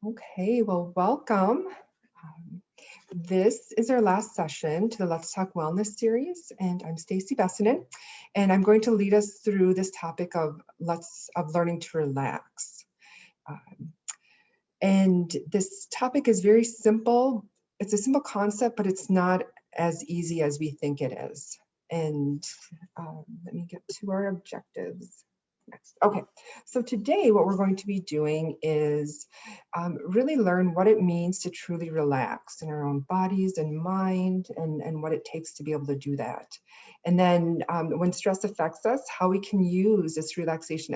Okay, well, welcome. This is our last session to the Let's Talk Wellness series, and I'm Stacy Bessinen, and I'm going to lead us through this topic of learning to relax. Um, and this topic is very simple. It's a simple concept, but it's not as easy as we think it is. And let me get to our objectives. Next. Okay, so today what we're going to be doing is really learn what it means to truly relax in our own bodies and mind and what it takes to be able to do that. And then when stress affects us, how we can use this relaxation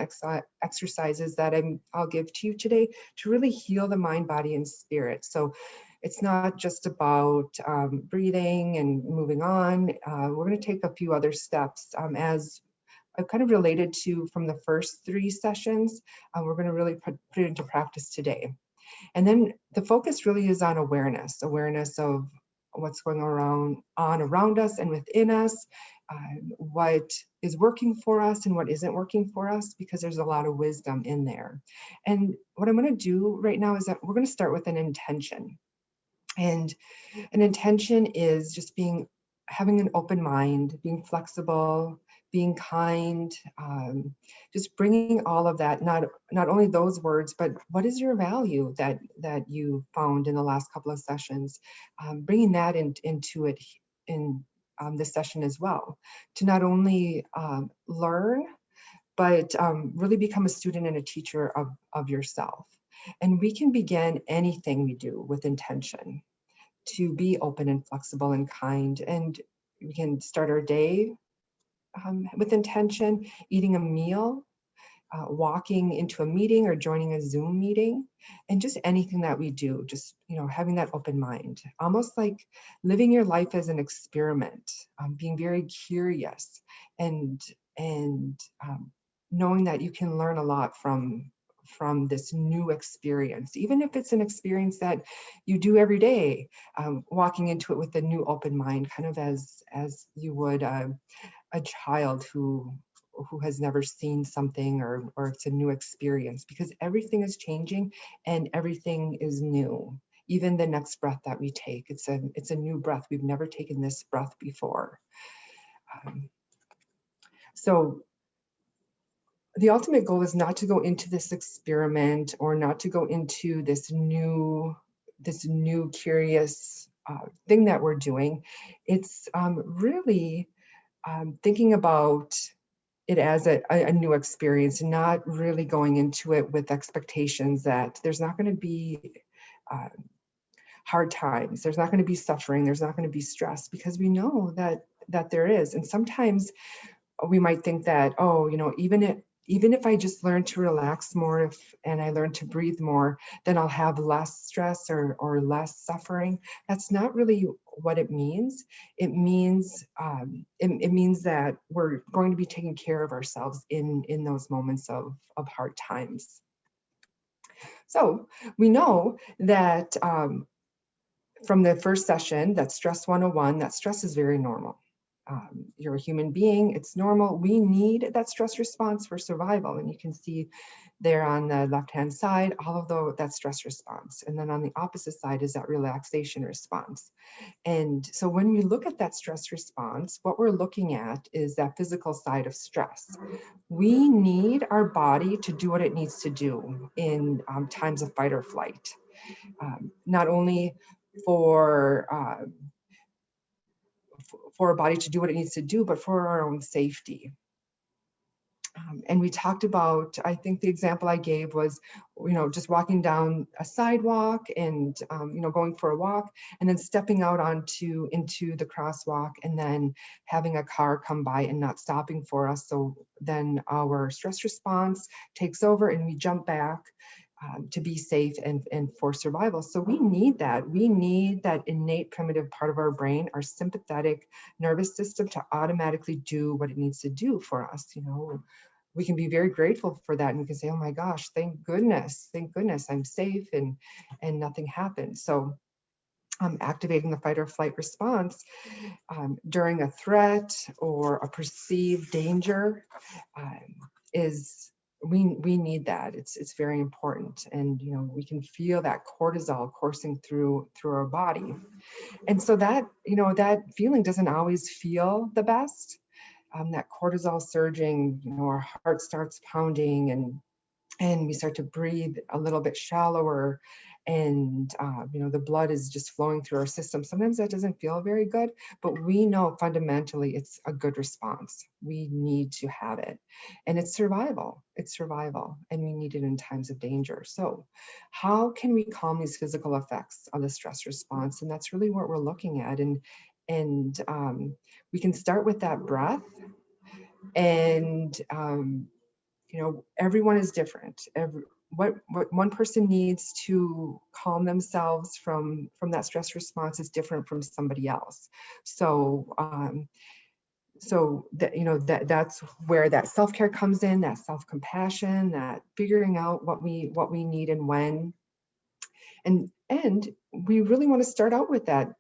exercises that I'll give to you today to really heal the mind, body, and spirit. So it's not just about breathing and moving on. We're going to take a few other steps as I've kind of related to from the first three sessions. We're going to really put it into practice today. And then the focus really is on awareness of what's going on around us and within us, what is working for us and what isn't working for us, because there's a lot of wisdom in there. And what I'm going to do right now is that we're going to start with an intention. And an intention is just having an open mind, being flexible, being kind, just bringing all of that, not only those words, but what is your value that you found in the last couple of sessions, bringing that into it in this session as well, to not only learn, but really become a student and a teacher of yourself. And we can begin anything we do with intention, to be open and flexible and kind. And we can start our day with intention, eating a meal, walking into a meeting or joining a Zoom meeting, and just anything that we do, just having that open mind, almost like living your life as an experiment, being very curious and knowing that you can learn a lot from this new experience, even if it's an experience that you do every day, walking into it with a new open mind, kind of as you would a child who has never seen something, or it's a new experience, because everything is changing and everything is new. Even the next breath that we take, it's a new breath. We've never taken this breath before. So the ultimate goal is not to go into this experiment, or not to go into this new curious thing that we're doing. It's really thinking about it as a new experience, and not really going into it with expectations that there's not going to be uh, hard times, there's not going to be suffering, there's not going to be stress, because we know that there is. And sometimes we might think that, oh, even if I just learn to relax more, and I learn to breathe more, then I'll have less stress or less suffering. That's not really what it means. It means it means that we're going to be taking care of ourselves in those moments of hard times. So we know that from the first session, that stress 101, that stress is very normal. You're a human being, it's normal. We need that stress response for survival. And you can see there on the left-hand side, all of that stress response. And then on the opposite side is that relaxation response. And so when we look at that stress response, what we're looking at is that physical side of stress. We need our body to do what it needs to do in times of fight or flight. Not only for our body to do what it needs to do, but for our own safety. And we talked about, I think the example I gave was, just walking down a sidewalk and, going for a walk, and then stepping out into the crosswalk, and then having a car come by and not stopping for us. So then our stress response takes over and we jump back to be safe and for survival. So we need that. We need that innate primitive part of our brain, our sympathetic nervous system, to automatically do what it needs to do for us. We can be very grateful for that, and we can say, oh my gosh, thank goodness I'm safe and nothing happened. So activating the fight or flight response during a threat or a perceived danger is we need that. It's very important. And, you know, we can feel that cortisol coursing through our body. And so that, you know, that feeling doesn't always feel the best. That cortisol surging, you know, our heart starts pounding, and we start to breathe a little bit shallower, and you know, the blood is just flowing through our system. Sometimes that doesn't feel very good, but we know fundamentally it's a good response. We need to have it, and it's survival. It's survival, and we need it in times of danger. So how can we calm these physical effects of the stress response? And that's really what we're looking at. And we can start with that breath. And you know, everyone is different. What one person needs to calm themselves from that stress response is different from somebody else. So so that, you know, that's where that self-care comes in, that self-compassion, that figuring out what we need and when. And we really want to start out with that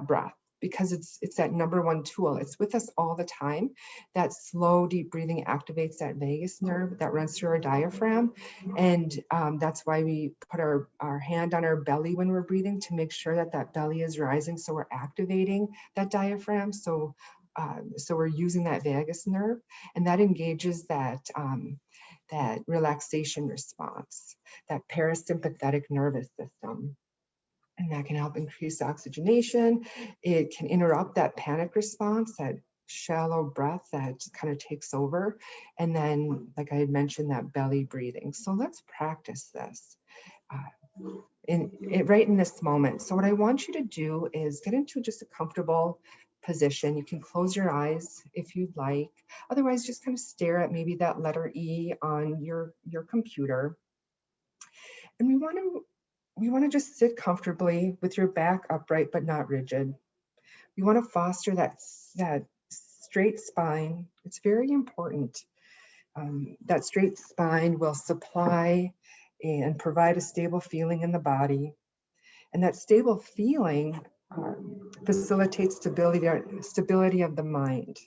breath, because it's that number one tool. It's with us all the time. That slow, deep breathing activates that vagus nerve that runs through our diaphragm. And that's why we put our hand on our belly when we're breathing, to make sure that belly is rising. So we're activating that diaphragm. So we're using that vagus nerve, and that engages that relaxation response, that parasympathetic nervous system. And that can help increase oxygenation. It can interrupt that panic response, that shallow breath that kind of takes over. And then, like I had mentioned, that belly breathing. So let's practice this right in this moment. So what I want you to do is get into just a comfortable position. You can close your eyes if you'd like. Otherwise, just kind of stare at maybe that letter E on your computer. And we want to just sit comfortably with your back upright but not rigid. We want to foster that straight spine. It's very important. That straight spine will supply and provide a stable feeling in the body. And that stable feeling facilitates stability of the mind.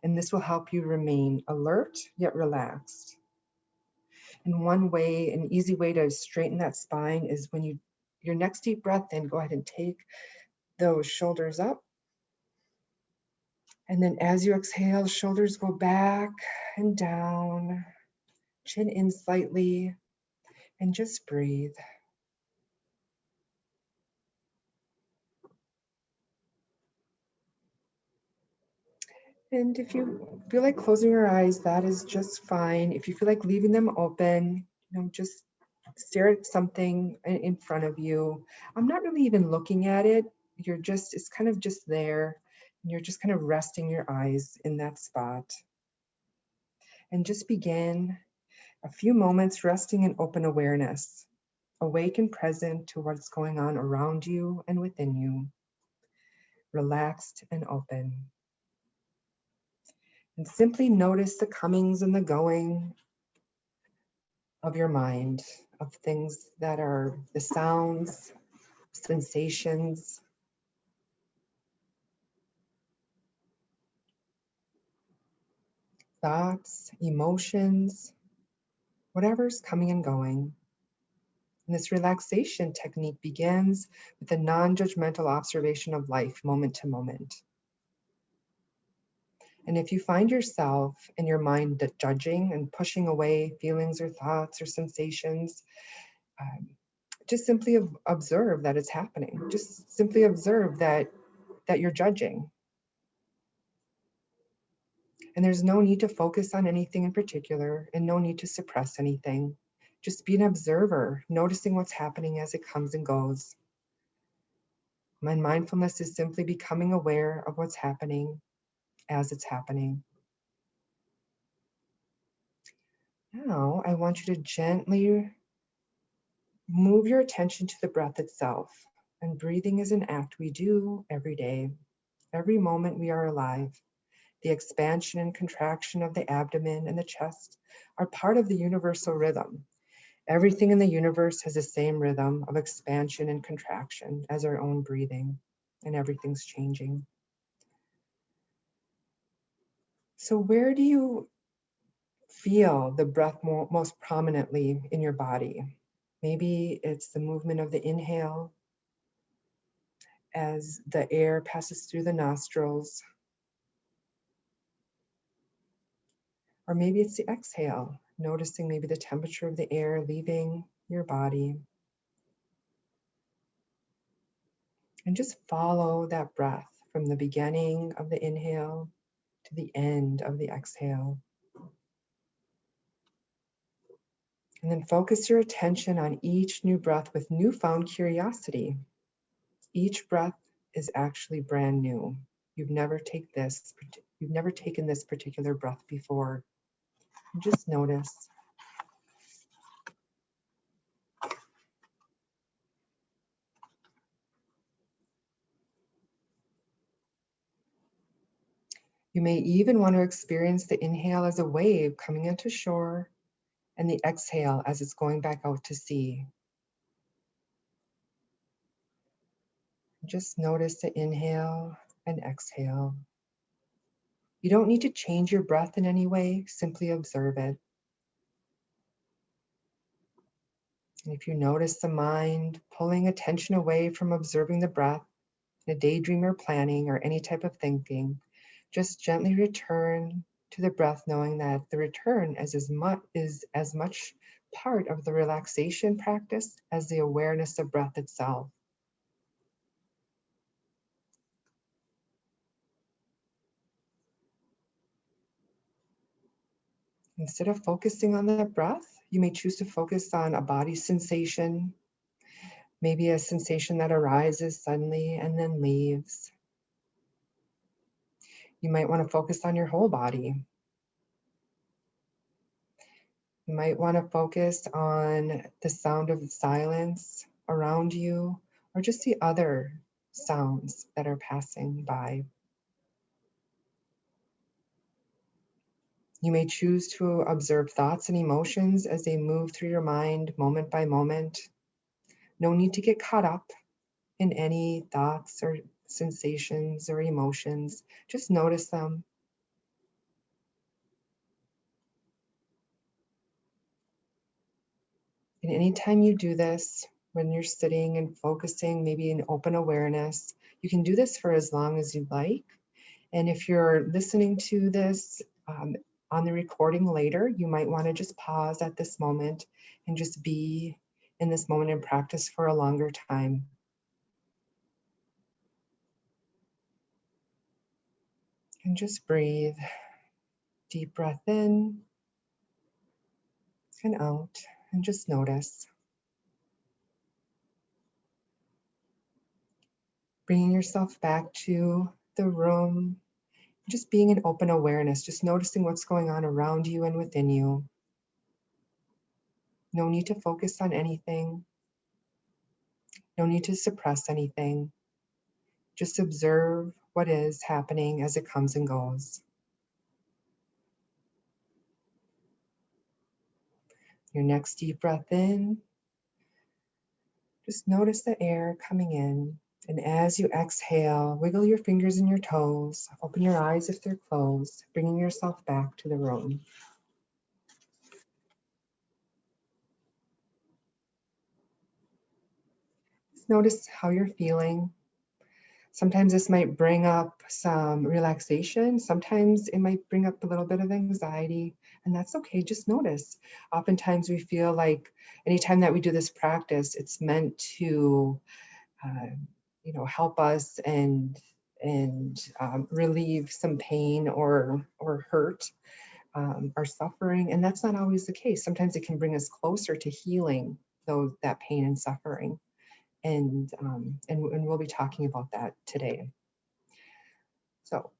And this will help you remain alert yet relaxed. And an easy way to straighten that spine is when your next deep breath in, go ahead and take those shoulders up. And then as you exhale, shoulders go back and down, chin in slightly, and just breathe. And if you feel like closing your eyes, that is just fine. If you feel like leaving them open, you know, just stare at something in front of you. I'm not really even looking at it. It's kind of just there. And you're just kind of resting your eyes in that spot. And just begin a few moments resting in open awareness, awake and present to what's going on around you and within you, relaxed and open. And simply notice the comings and the going of your mind, of things that are the sounds, sensations, thoughts, emotions, whatever's coming and going. And this relaxation technique begins with a non-judgmental observation of life moment to moment. And if you find yourself in your mind judging and pushing away feelings or thoughts or sensations, just simply observe that it's happening. Just simply observe that you're judging. And there's no need to focus on anything in particular, and no need to suppress anything. Just be an observer, noticing what's happening as it comes and goes. My mindfulness is simply becoming aware of what's happening as it's happening. Now, I want you to gently move your attention to the breath itself. And breathing is an act we do every day, every moment we are alive. The expansion and contraction of the abdomen and the chest are part of the universal rhythm. Everything in the universe has the same rhythm of expansion and contraction as our own breathing, and everything's changing. So where do you feel the breath most prominently in your body. Maybe it's the movement of the inhale as the air passes through the nostrils. Or maybe it's the exhale, noticing maybe the temperature of the air leaving your body. And just follow that breath from the beginning of the inhale to the end of the exhale. And then focus your attention on each new breath with newfound curiosity. Each breath is actually brand new. You've never taken this particular breath before. And just notice. You may even want to experience the inhale as a wave coming into shore and the exhale as it's going back out to sea. Just notice the inhale and exhale. You don't need to change your breath in any way, simply observe it. And if you notice the mind pulling attention away from observing the breath in a daydream or planning or any type of thinking, just gently return to the breath, knowing that the return is as much part of the relaxation practice as the awareness of breath itself. Instead of focusing on the breath, you may choose to focus on a body sensation, maybe a sensation that arises suddenly and then leaves. You might want to focus on your whole body. You might want to focus on the sound of silence around you, or just the other sounds that are passing by. You may choose to observe thoughts and emotions as they move through your mind moment by moment. No need to get caught up in any thoughts or sensations or emotions. Just notice them. And anytime you do this, when you're sitting and focusing, maybe in open awareness, you can do this for as long as you'd like. And if you're listening to this on the recording later, you might want to just pause at this moment and just be in this moment and practice for a longer time. And just breathe. Deep breath in and out, and just notice. Bringing yourself back to the room, just being in open awareness, just noticing what's going on around you and within you. No need to focus on anything. No need to suppress anything. Just observe what is happening as it comes and goes. Your next deep breath in, just notice the air coming in. And as you exhale, wiggle your fingers and your toes, open your eyes if they're closed, bringing yourself back to the room. Just notice how you're feeling. Sometimes this might bring up some relaxation. Sometimes it might bring up a little bit of anxiety, and that's okay. Just notice. Oftentimes we feel like anytime that we do this practice, it's meant to, help us and relieve some pain or hurt or suffering, and that's not always the case. Sometimes it can bring us closer to healing that pain and suffering. And we'll be talking about that today. So,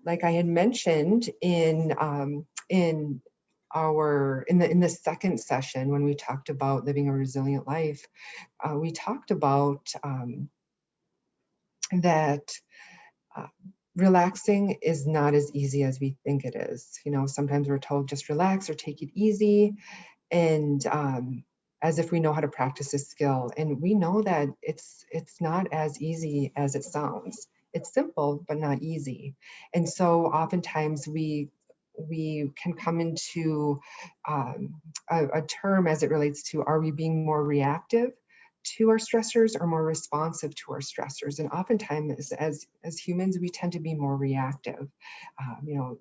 like I had mentioned in the second session when we talked about living a resilient life, we talked about that relaxing is not as easy as we think it is. Sometimes we're told just relax or take it easy, and as if we know how to practice a skill. And we know that it's not as easy as it sounds. It's simple, but not easy. And so oftentimes we we can come into a term as it relates to, are we being more reactive to our stressors or more responsive to our stressors? And oftentimes as humans, we tend to be more reactive.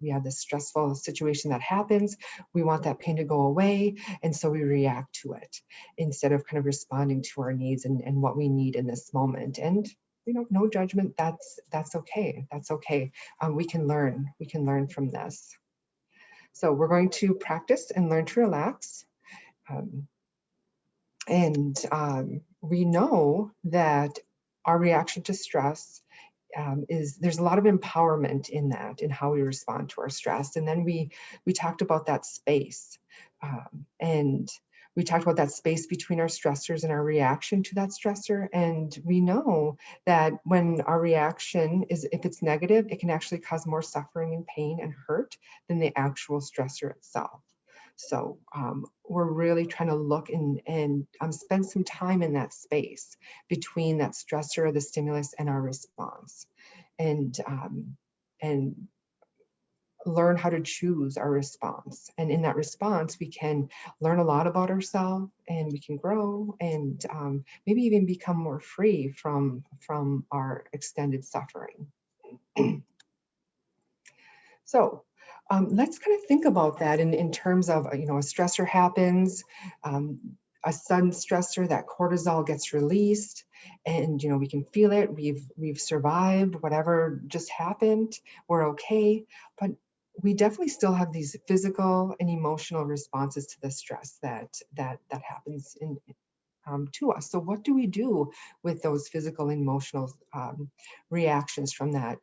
We have this stressful situation that happens, we want that pain to go away, and so we react to it instead of kind of responding to our needs and what we need in this moment. And no judgment, that's okay. That's okay. We can learn from this. So we're going to practice and learn to relax. We know that our reaction to stress there's a lot of empowerment in that, in how we respond to our stress. And then we talked about that space, and we talked about that space between our stressors and our reaction to that stressor. And we know that when our reaction if it's negative, it can actually cause more suffering and pain and hurt than the actual stressor itself. So we're really trying to look and spend some time in that space between that stressor, the stimulus, and our response, and learn how to choose our response. And in that response, we can learn a lot about ourselves, and we can grow, and maybe even become more free from our extended suffering. So let's kind of think about that in terms of, a stressor happens, a sudden stressor, that cortisol gets released, and, we can feel it. We've survived whatever just happened. We're okay. But we definitely still have these physical and emotional responses to the stress that happens to us. So what do we do with those physical and emotional reactions from that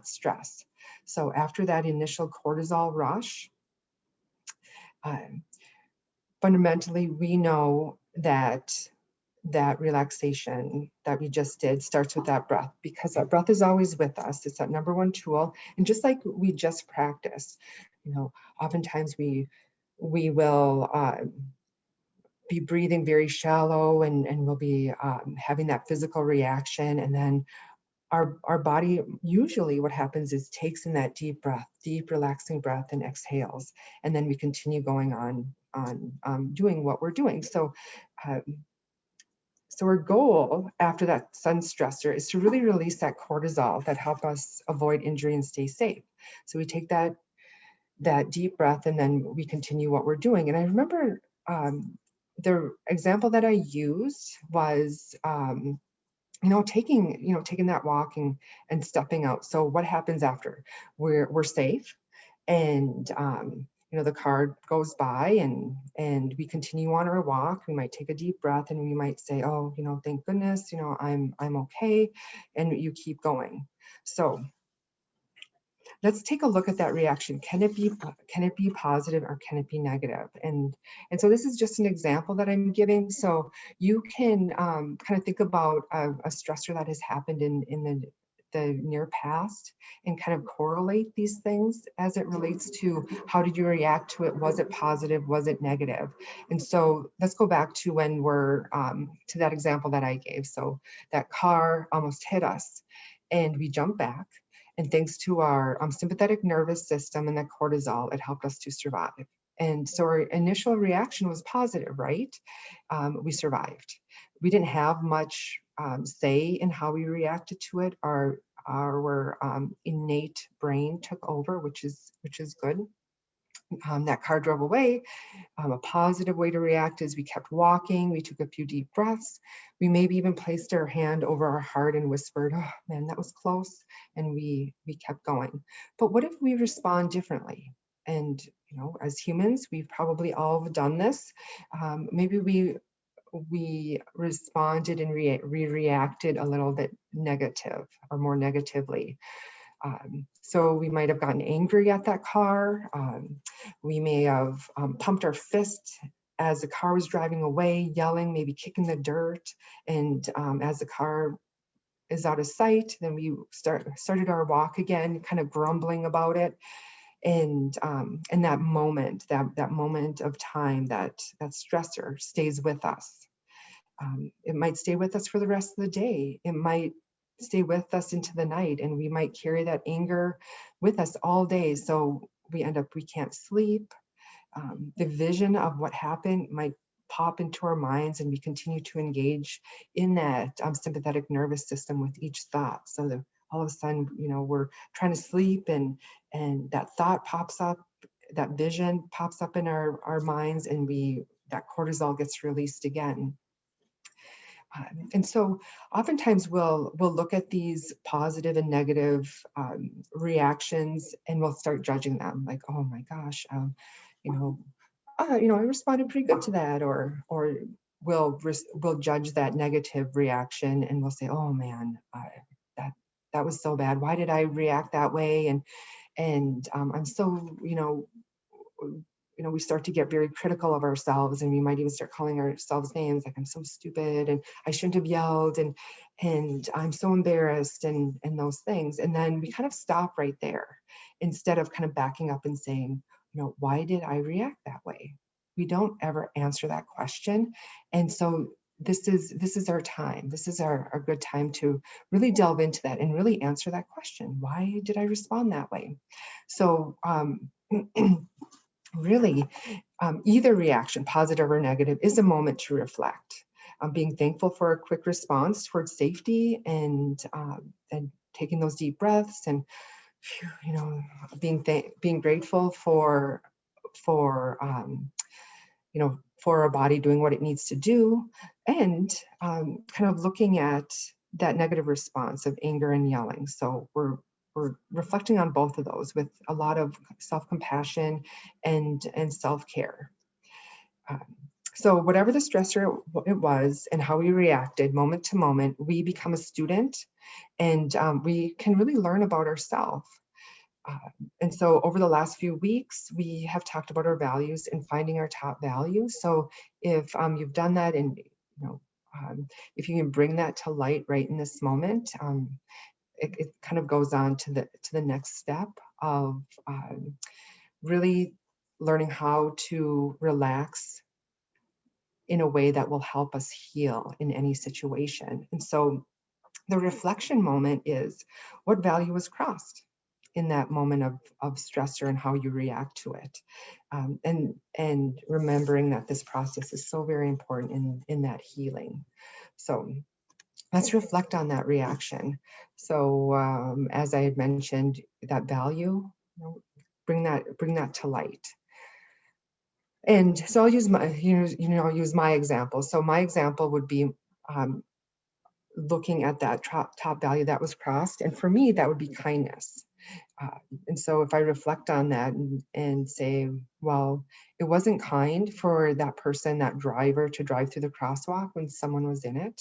stress? So after that initial cortisol rush, fundamentally, we know that relaxation that we just did starts with that breath, because that breath is always with us. It's that number one tool. And just like we just practiced, oftentimes we will be breathing very shallow, and we'll be having that physical reaction. And then our body, usually what happens is takes in that deep breath, deep relaxing breath, and exhales. And then we continue going on doing what we're doing. So our goal after that sudden stressor is to really release that cortisol that help us avoid injury and stay safe. So we take that deep breath, and then we continue what we're doing. And I remember the example that I used was taking that walk and stepping out. So what happens after? We're safe, and the car goes by, and we continue on our walk. We might take a deep breath, and we might say, oh, thank goodness, I'm okay, and you keep going. So let's take a look at that reaction. Can it be positive, or can it be negative? And so this is just an example that I'm giving. So you can kind of think about a stressor that has happened in the near past, and kind of correlate these things as it relates to how did you react to it? Was it positive? Was it negative? And so let's go back to when we're to that example that I gave. So that car almost hit us, and we jumped back. And thanks to our sympathetic nervous system and the cortisol, it helped us to survive. And so our initial reaction was positive, right? We survived. We didn't have much say in how we reacted to it. Our innate brain took over, which is good. That car drove away. A positive way to react is we kept walking. We took a few deep breaths. We maybe even placed our hand over our heart and whispered, oh man, that was close. And we kept going. But what if we respond differently? And, as humans, we've probably all done this. Maybe we responded and reacted a little bit negative, or more negatively. So we might have gotten angry at that car. We may have pumped our fist as the car was driving away, yelling, maybe kicking the dirt. And as the car is out of sight, then we started our walk again, kind of grumbling about it. And that moment, that moment of time, that stressor stays with us. It might stay with us for the rest of the day. It might stay with us into the night, and we might carry that anger with us all day. So we can't sleep. The vision of what happened might pop into our minds, and we continue to engage in that sympathetic nervous system with each thought. So that all of a sudden, we're trying to sleep, and that thought pops up, that vision pops up in our minds, and that cortisol gets released again. And so oftentimes we'll look at these positive and negative reactions, and we'll start judging them, like, oh my gosh, I responded pretty good to that, or we'll judge that negative reaction, and we'll say, oh man, that was so bad. Why did I react that way? And I'm so, we start to get very critical of ourselves, and we might even start calling ourselves names, like, I'm so stupid, and I shouldn't have yelled, and I'm so embarrassed, and those things. And then we kind of stop right there, instead of kind of backing up and saying, why did I react that way? We don't ever answer that question. And so this is our time. This is our good time to really delve into that and really answer that question. Why did I respond that way? So really, either reaction, positive or negative, is a moment to reflect. Being thankful for a quick response towards safety, and taking those deep breaths, and being grateful for our body doing what it needs to do, and kind of looking at that negative response of anger and yelling. So we're reflecting on both of those with a lot of self-compassion and self-care. So whatever the stressor it was and how we reacted moment to moment, we become a student, and we can really learn about ourselves. And so over the last few weeks, we have talked about our values and finding our top values. So if you've done that, and if you can bring that to light right in this moment, it kind of goes on to the next step of really learning how to relax in a way that will help us heal in any situation. And so the reflection moment is, what value was crossed in that moment of stressor, and how you react to it, and remembering that this process is so very important in that healing. So let's reflect on that reaction. So as I had mentioned, that value, bring that to light. And so I'll use my example. So my example would be looking at that top value that was crossed, and for me that would be kindness. And so if I reflect on that and say, well, it wasn't kind for that person, that driver, to drive through the crosswalk when someone was in it.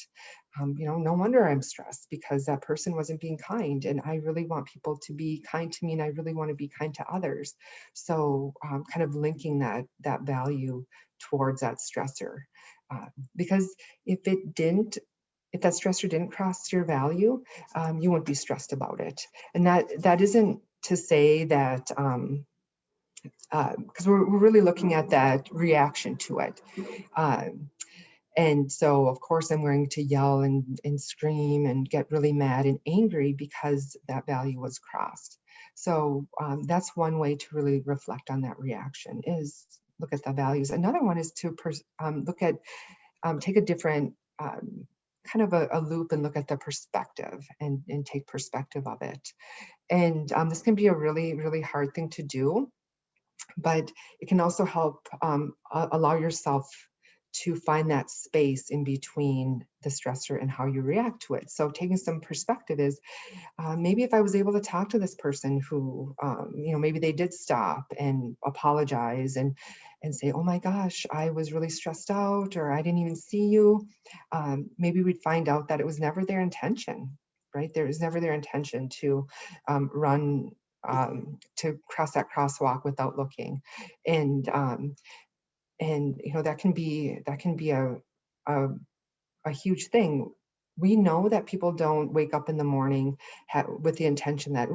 No wonder I'm stressed, because that person wasn't being kind, and I really want people to be kind to me, and I really want to be kind to others. So kind of linking that value towards that stressor, because if that stressor didn't cross your value, you wouldn't be stressed about it. And that isn't to say that, because we're really looking at that reaction to it. And so, of course, I'm going to yell and scream and get really mad and angry because that value was crossed. So that's one way to really reflect on that reaction, is look at the values. Another one is to take a different kind of a loop and look at the perspective, and take perspective of it. And this can be a really, really hard thing to do, but it can also help allow yourself to find that space in between the stressor and how you react to it. So taking some perspective is, maybe if I was able to talk to this person who, maybe they did stop and apologize and say, oh my gosh, I was really stressed out, or I didn't even see you. Maybe we'd find out that it was never their intention, right? There was never their intention to run, to cross that crosswalk without looking. And that can be a huge thing. We know that people don't wake up in the morning with the intention that,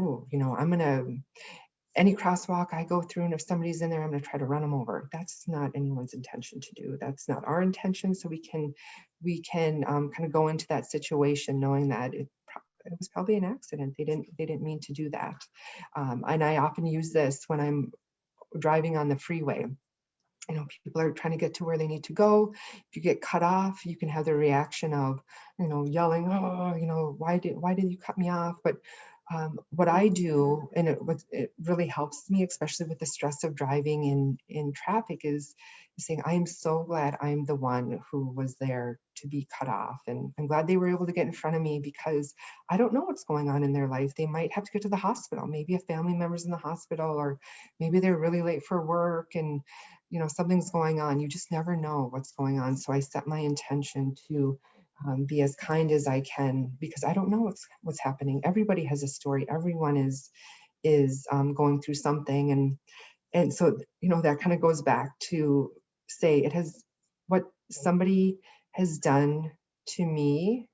any crosswalk I go through, and if somebody's in there, I'm gonna try to run them over. That's not anyone's intention to do. That's not our intention. So we can kind of go into that situation knowing that it was probably an accident. They didn't mean to do that. And I often use this when I'm driving on the freeway. People are trying to get to where they need to go. If you get cut off, you can have the reaction of, yelling, oh, why did you cut me off? But what I do, and it really helps me, especially with the stress of driving in traffic, is saying, I am so glad I'm the one who was there to be cut off. And I'm glad they were able to get in front of me, because I don't know what's going on in their life. They might have to get to the hospital. Maybe a family member's in the hospital, or maybe they're really late for work and something's going on. You just never know what's going on. So I set my intention to be as kind as I can, because I don't know what's happening. Everybody has a story. Everyone is going through something, and so that kind of goes back to say, what somebody has done to me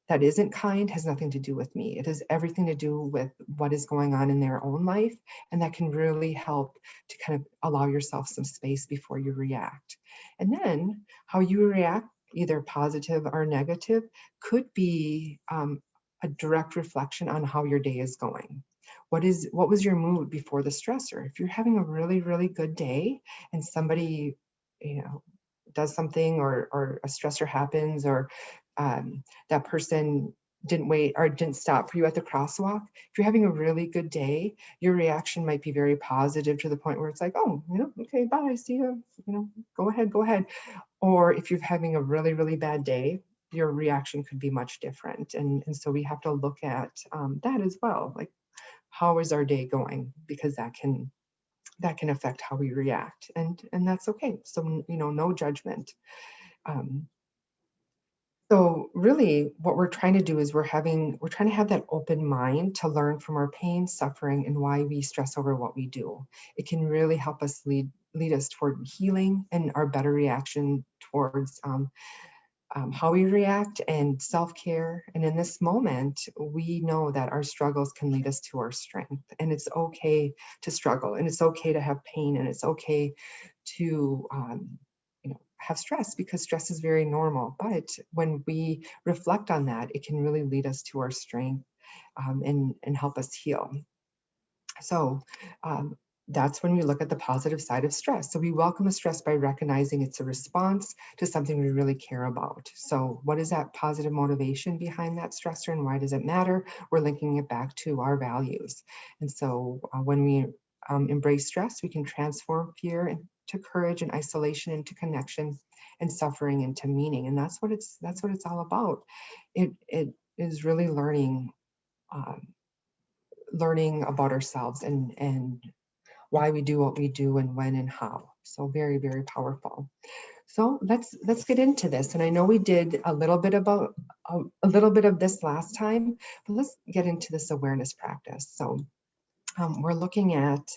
that isn't kind has nothing to do with me. It has everything to do with what is going on in their own life. And that can really help to kind of allow yourself some space before you react. And then how you react, either positive or negative, could be a direct reflection on how your day is going. What was your mood before the stressor? If you're having a really, really good day and somebody, does something, or a stressor happens, or that person didn't wait or didn't stop for you at the crosswalk. If you're having a really good day, your reaction might be very positive, to the point where it's like, oh, okay, bye, see you, go ahead. Or if you're having a really, really bad day, your reaction could be much different. And so we have to look at that as well. Like, how is our day going? Because that can affect how we react, and that's okay. So no judgment. So really what we're trying to do is we're trying to have that open mind to learn from our pain, suffering, and why we stress over what we do. It can really help us lead us toward healing and our better reaction towards how we react, and self-care. And in this moment, we know that our struggles can lead us to our strength, and it's okay to struggle, and it's okay to have pain, and it's okay to have stress, because stress is very normal. But when we reflect on that, it can really lead us to our strength, and help us heal. So that's when we look at the positive side of stress. So we welcome a stress by recognizing it's a response to something we really care about. So what is that positive motivation behind that stressor, and why does it matter? We're linking it back to our values. And so when we embrace stress, we can transform fear into courage, and isolation into connection, and suffering into meaning. And that's what it's all about. It is really learning about ourselves, and why we do what we do, and when and how. So very, very powerful. So let's get into this. And I know we did a little bit of this last time, but let's get into this awareness practice. So we're looking at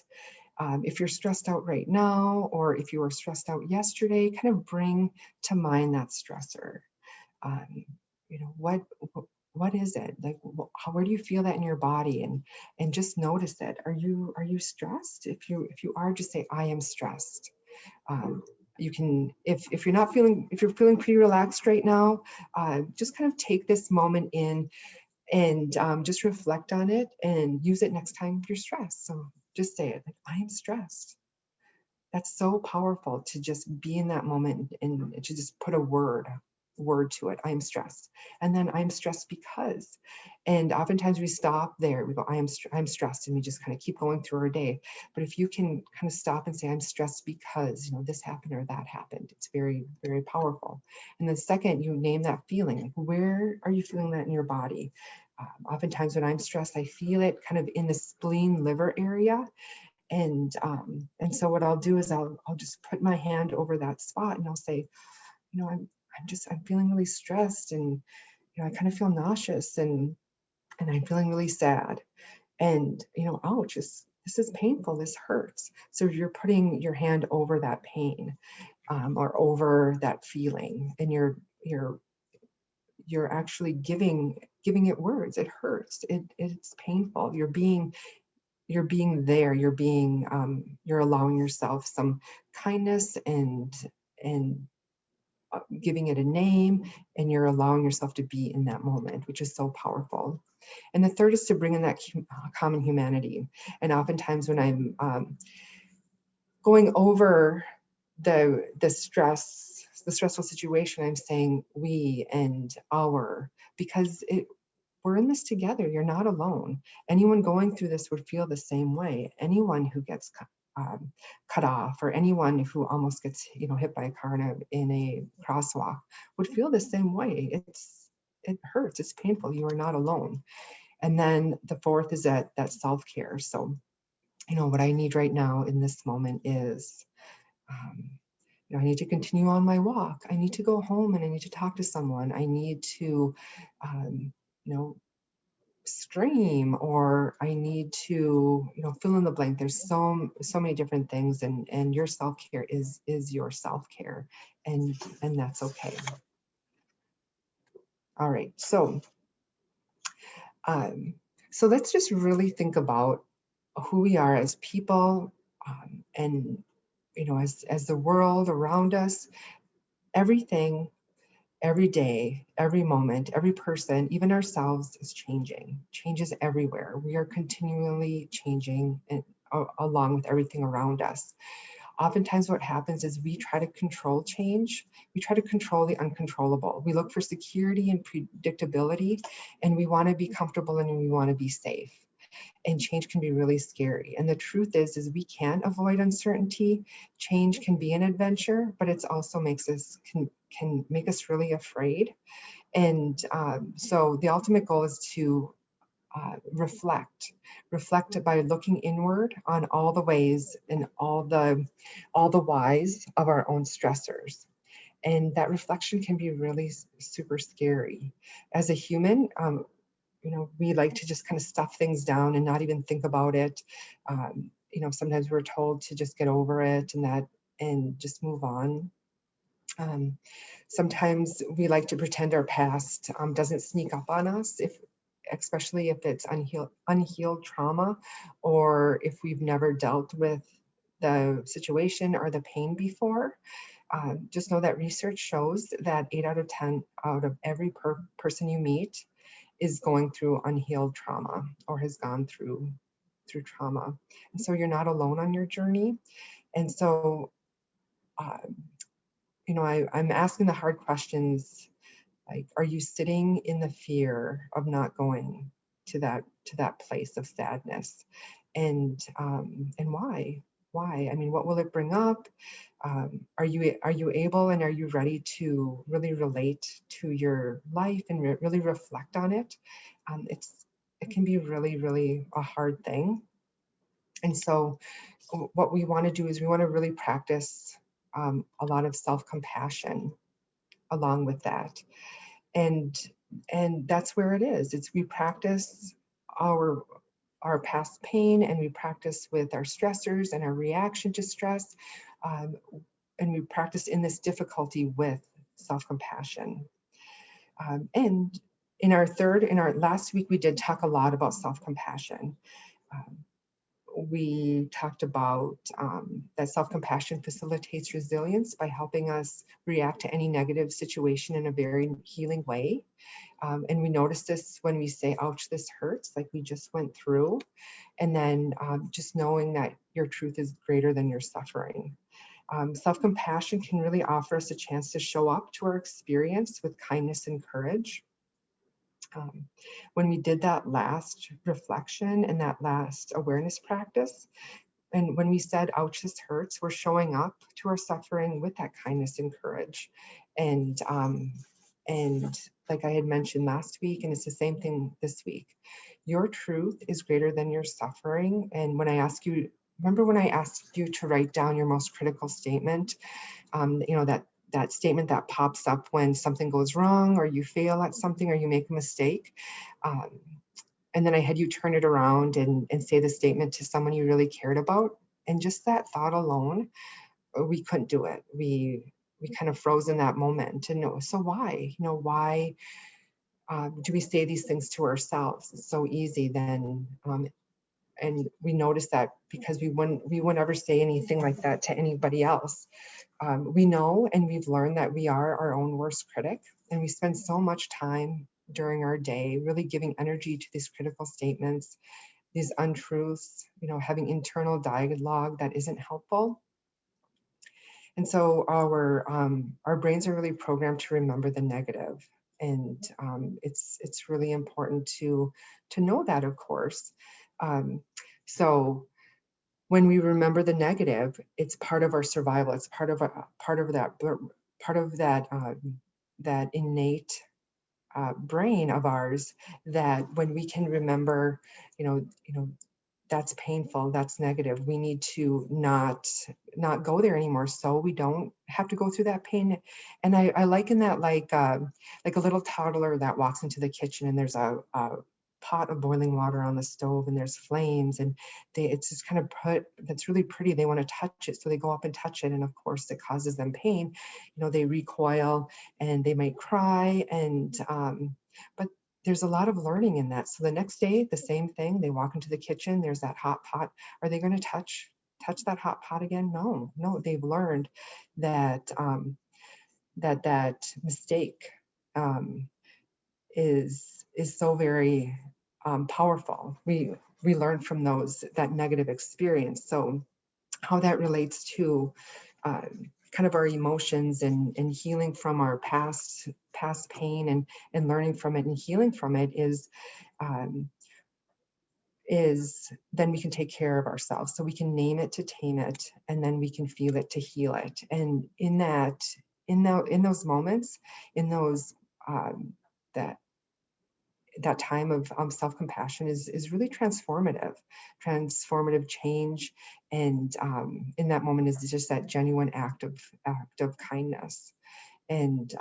if you're stressed out right now, or if you were stressed out yesterday, kind of bring to mind that stressor. What is it like? Where do you feel that in your body? And just notice it. Are you stressed? If you are, just say, I am stressed. You can, if you're feeling pretty relaxed right now, just kind of take this moment in, and just reflect on it, and use it next time you're stressed. So just say it, like, I am stressed. That's so powerful, to just be in that moment, and to just put a word to it. I'm stressed. And then I'm stressed because, and oftentimes we stop there. We go, I'm stressed, and we just kind of keep going through our day. But if you can kind of stop and say, I'm stressed because, this happened or that happened, it's very, very powerful. And the second you name that feeling, like, where are you feeling that in your body? Oftentimes when I'm stressed, I feel it kind of in the spleen, liver area. And so what I'll do is I'll just put my hand over that spot, and I'll say, I'm feeling really stressed, and I kind of feel nauseous, and I'm feeling really sad, and ouch, this is painful, this hurts. So you're putting your hand over that pain, or over that feeling, and you're actually giving it words. It hurts. It's painful. You're being there. You're allowing yourself some kindness, and giving it a name, and you're allowing yourself to be in that moment, which is so powerful. And the third is to bring in that common humanity. And oftentimes when I'm going over the stressful situation, I'm saying we and our, because we're in this together. You're not alone. Anyone going through this would feel the same way. Anyone who gets cut off, or anyone who almost gets hit by a car in a crosswalk would feel the same way. It hurts. It's painful. You are not alone. And then the fourth is that self-care. So what I need right now in this moment is I need to continue on my walk. I need to go home and I need to talk to someone. I need to stream, or I need to fill in the blank. There's so many different things, and your self-care is your self-care, and that's okay. All right, so let's just really think about who we are as people, and as the world around us. Everything, every day, every moment, every person, even ourselves, is changing. Changes everywhere. We are continually changing, and along with everything around us. Oftentimes what happens is we try to control change. We try to control the uncontrollable. We look for security and predictability, and we want to be comfortable and we want to be safe. And change can be really scary. And the truth is we can't avoid uncertainty. Change can be an adventure, but it also can make us really afraid. And so the ultimate goal is to reflect by looking inward on all the ways and all the whys of our own stressors. And that reflection can be really super scary. As a human, we like to just kind of stuff things down and not even think about it. Sometimes we're told to just get over it and just move on. Sometimes we like to pretend our past doesn't sneak up on us, especially if it's unhealed trauma, or if we've never dealt with the situation or the pain before. Just know that research shows that 8 out of 10 out of every person you meet is going through unhealed trauma or has gone through trauma. And so you're not alone on your journey. And so, I'm asking the hard questions, like, are you sitting in the fear of not going to that place of sadness? And why? Why? I mean, what will it bring up? Are you able and are you ready to really relate to your life and really reflect on it? It can be really, really a hard thing. And so what we want to do is we want to really practice a lot of self-compassion along with that. And that's where it is. We practice our past pain, and we practice with our stressors and our reaction to stress. And we practice in this difficulty with self-compassion. And in our last week, we did talk a lot about self-compassion. We talked about that self-compassion facilitates resilience by helping us react to any negative situation in a very healing way. And we notice this when we say, ouch, this hurts, like we just went through. And then just knowing that your truth is greater than your suffering. Self-compassion can really offer us a chance to show up to our experience with kindness and courage. When we did that last reflection and that last awareness practice, and when we said, ouch, this hurts, we're showing up to our suffering with that kindness and courage. And like I had mentioned last week, and it's the same thing this week, your truth is greater than your suffering. And when I ask you, remember when I asked you to write down your most critical statement, that statement that pops up when something goes wrong or you fail at something or you make a mistake. And then I had you turn it around and say the statement to someone you really cared about. And just that thought alone, we couldn't do it. We kind of froze in that moment. And so why? Why do we say these things to ourselves? It's so easy then. And we noticed that because we wouldn't ever say anything like that to anybody else. We know and we've learned that we are our own worst critic, and we spend so much time during our day really giving energy to these critical statements, these untruths, having internal dialogue that isn't helpful. And so our brains are really programmed to remember the negative. And it's really important to know that, of course. Um, so when we remember the negative, it's part of our survival. It's part of that innate brain of ours, that when we can remember, you know, that's painful, that's negative, we need to not go there anymore, so we don't have to go through that pain. And I liken that like a little toddler that walks into the kitchen and there's a pot of boiling water on the stove and there's flames, and it's just kind of that's really pretty, they want to touch it, so they go up and touch it, and of course it causes them pain. They recoil and they might cry, and but there's a lot of learning in that. So the next day, the same thing, they walk into the kitchen, there's that hot pot. Are they going to touch that hot pot again? No, they've learned that that mistake um, is so very powerful. We learn from that negative experience. So how that relates to uh, kind of our emotions and healing from our past pain and learning from it and healing from it um, is then we can take care of ourselves. So we can name it to tame it, and then we can feel it to heal it. And in those moments, in those that that time of self-compassion is really transformative change. And in that moment is just that genuine act of kindness. And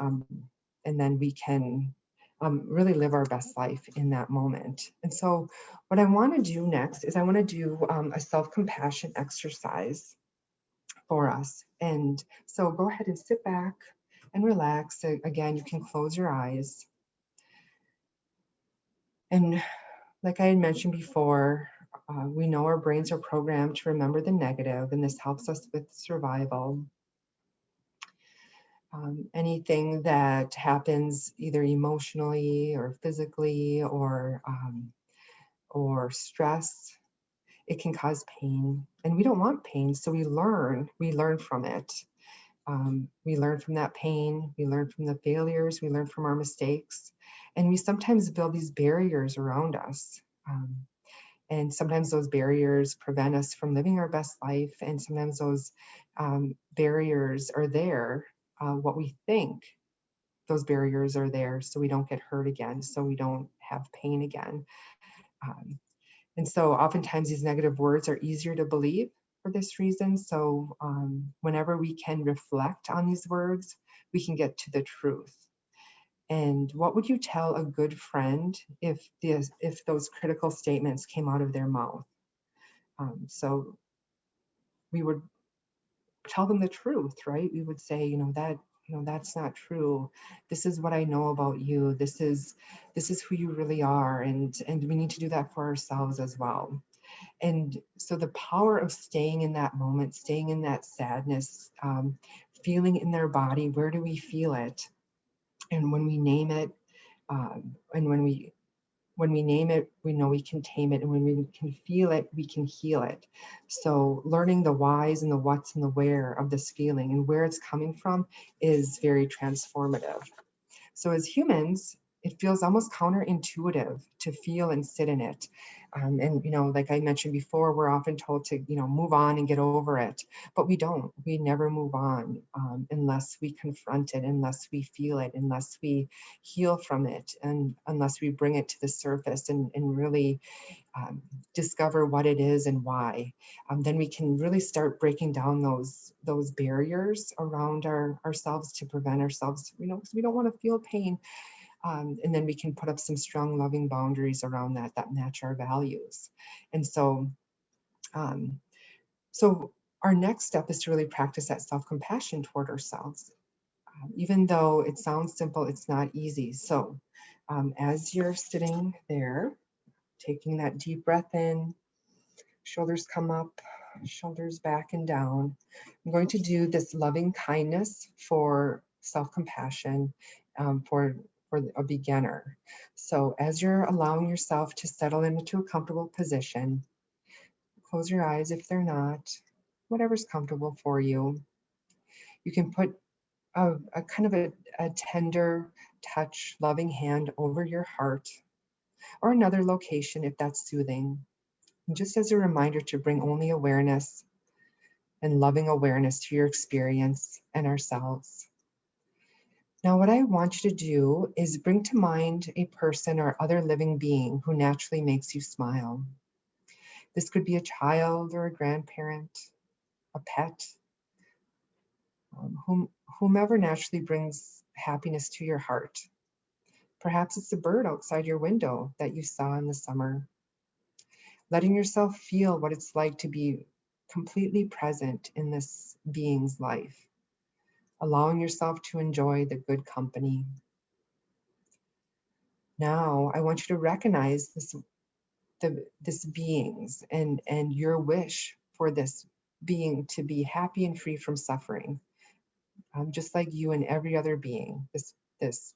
and then we can really live our best life in that moment. And so what I want to do next is I want to do a self-compassion exercise for us. And so go ahead and sit back and relax. Again, you can close your eyes. And like I had mentioned before, we know our brains are programmed to remember the negative, and this helps us with survival. Anything that happens either emotionally or physically or stress, it can cause pain, and we don't want pain, so we learn from it. We learn from that pain, we learn from the failures, we learn from our mistakes, and we sometimes build these barriers around us. And sometimes those barriers prevent us from living our best life, and sometimes those barriers are there, what we think those barriers are there, so we don't get hurt again, so we don't have pain again. Um, and so oftentimes these negative words are easier to believe for this reason. So whenever we can reflect on these words, we can get to the truth. And what would you tell a good friend if those critical statements came out of their mouth? So we would tell them the truth, right? We would say, that's not true. This is what I know about you. This is who you really are, and we need to do that for ourselves as well. And so the power of staying in that moment, staying in that sadness, feeling in their body, where do we feel it? And when we name it, and when we name it, we know we can tame it. And when we can feel it, we can heal it. So learning the whys and the whats and the where of this feeling and where it's coming from is very transformative. So as humans, it feels almost counterintuitive to feel and sit in it. And, like I mentioned before, we're often told to, move on and get over it, but we don't. We never move on unless we confront it, unless we feel it, unless we heal from it, and unless we bring it to the surface and really discover what it is and why. Then we can really start breaking down those barriers around ourselves to prevent ourselves, because we don't want to feel pain. And then we can put up some strong, loving boundaries around that match our values. And so, so our next step is to really practice that self-compassion toward ourselves. Even though it sounds simple, it's not easy. So as you're sitting there, taking that deep breath in, shoulders come up, shoulders back and down. I'm going to do this loving kindness for self-compassion for a beginner. So as you're allowing yourself to settle into a comfortable position, close your eyes if they're not, whatever's comfortable for you. You can put a kind of a tender touch, loving hand over your heart or another location if that's soothing. And just as a reminder to bring only awareness and loving awareness to your experience and ourselves. Now, what I want you to do is bring to mind a person or other living being who naturally makes you smile. This could be a child or a grandparent, a pet, whomever naturally brings happiness to your heart. Perhaps it's a bird outside your window that you saw in the summer. Letting yourself feel what it's like to be completely present in this being's life. Allowing yourself to enjoy the good company. Now, I want you to recognize this beings and your wish for this being to be happy and free from suffering, just like you and every other being. This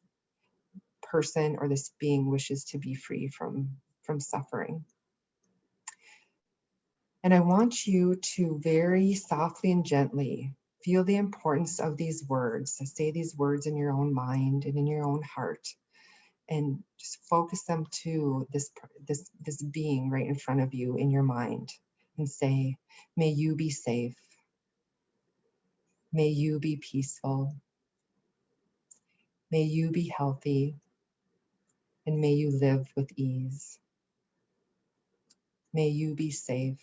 person or this being wishes to be free from suffering. And I want you to very softly and gently feel the importance of these words. So say these words in your own mind and in your own heart, and just focus them to this being right in front of you in your mind, and say, may you be safe. May you be peaceful. May you be healthy. And may you live with ease. May you be safe.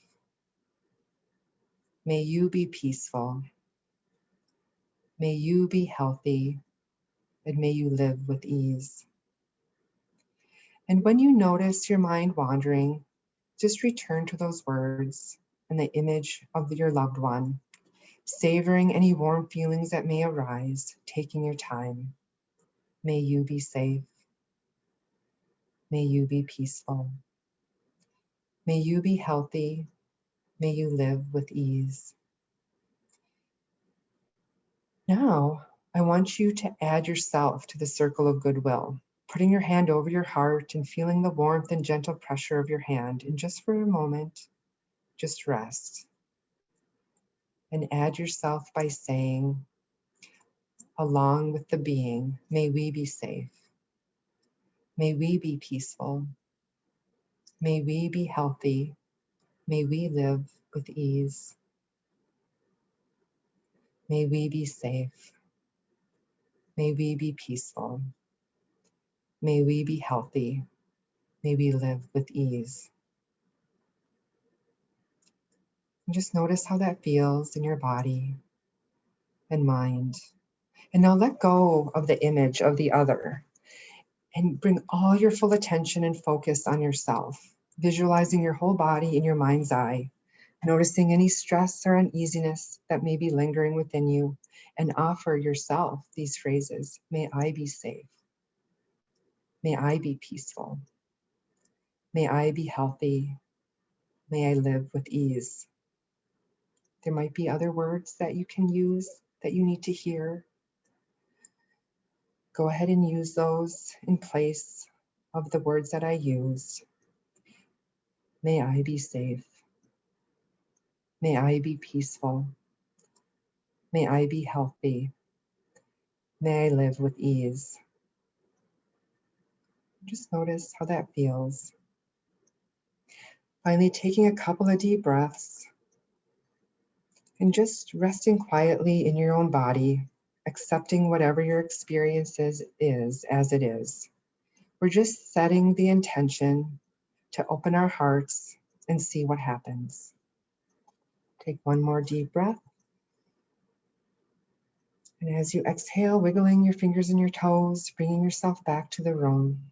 May you be peaceful. May you be healthy. And may you live with ease. And when you notice your mind wandering, just return to those words and the image of your loved one, savoring any warm feelings that may arise, taking your time. May you be safe. May you be peaceful. May you be healthy. May you live with ease. Now, I want you to add yourself to the circle of goodwill, putting your hand over your heart and feeling the warmth and gentle pressure of your hand. And just for a moment, just rest. And add yourself by saying, along with the being, may we be safe. May we be peaceful. May we be healthy. May we live with ease. May we be safe. May we be peaceful. May we be healthy. May we live with ease. And just notice how that feels in your body and mind. And now let go of the image of the other and bring all your full attention and focus on yourself, visualizing your whole body in your mind's eye, noticing any stress or uneasiness that may be lingering within you, and offer yourself these phrases. May I be safe. May I be peaceful. May I be healthy. May I live with ease. There might be other words that you can use that you need to hear. Go ahead and use those in place of the words that I used. May I be safe. May I be peaceful. May I be healthy. May I live with ease. Just notice how that feels. Finally, taking a couple of deep breaths and just resting quietly in your own body, accepting whatever your experience is as it is. We're just setting the intention to open our hearts and see what happens. Take one more deep breath. And as you exhale, wiggling your fingers and your toes, bringing yourself back to the room.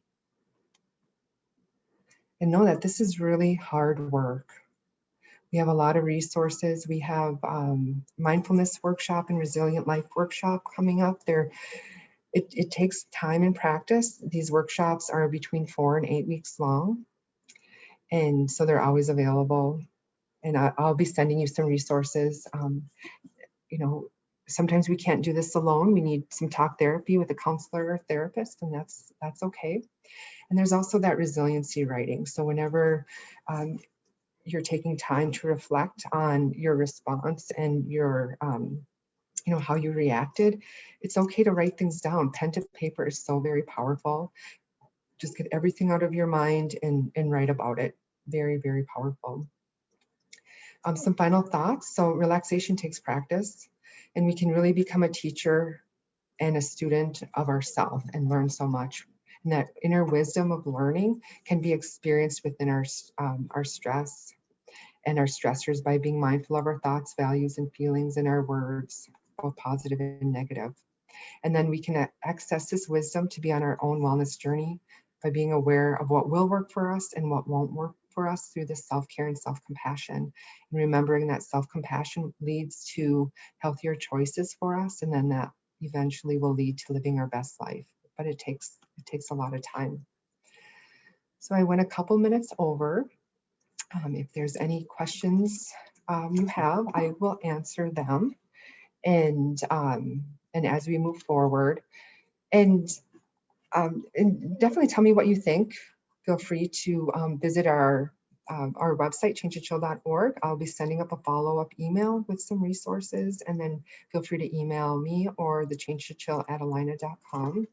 And know that this is really hard work. We have a lot of resources. We have mindfulness workshop and resilient life workshop coming up. It takes time and practice. These workshops are between 4 and 8 weeks long. And so they're always available. And I'll be sending you some resources. Sometimes we can't do this alone. We need some talk therapy with a counselor or therapist, and that's okay. And there's also that resiliency writing. So whenever you're taking time to reflect on your response and your how you reacted. It's okay to write things down. Pen to paper is so very powerful. Just get everything out of your mind and write about it. Very, very powerful. Some final thoughts. So relaxation takes practice, and we can really become a teacher and a student of ourselves and learn so much. And that inner wisdom of learning can be experienced within our stress and our stressors by being mindful of our thoughts, values, and feelings in our words, both positive and negative. And then we can access this wisdom to be on our own wellness journey by being aware of what will work for us and what won't work for us through this self-care and self-compassion. And remembering that self-compassion leads to healthier choices for us, and then that eventually will lead to living our best life. But it takes a lot of time. So I went a couple minutes over. If there's any questions you have, I will answer them. And as we move forward, and definitely tell me what you think. Feel free to visit our website, changethechill.org. I'll be sending up a follow-up email with some resources, and then feel free to email me or the changethechill@alina.com.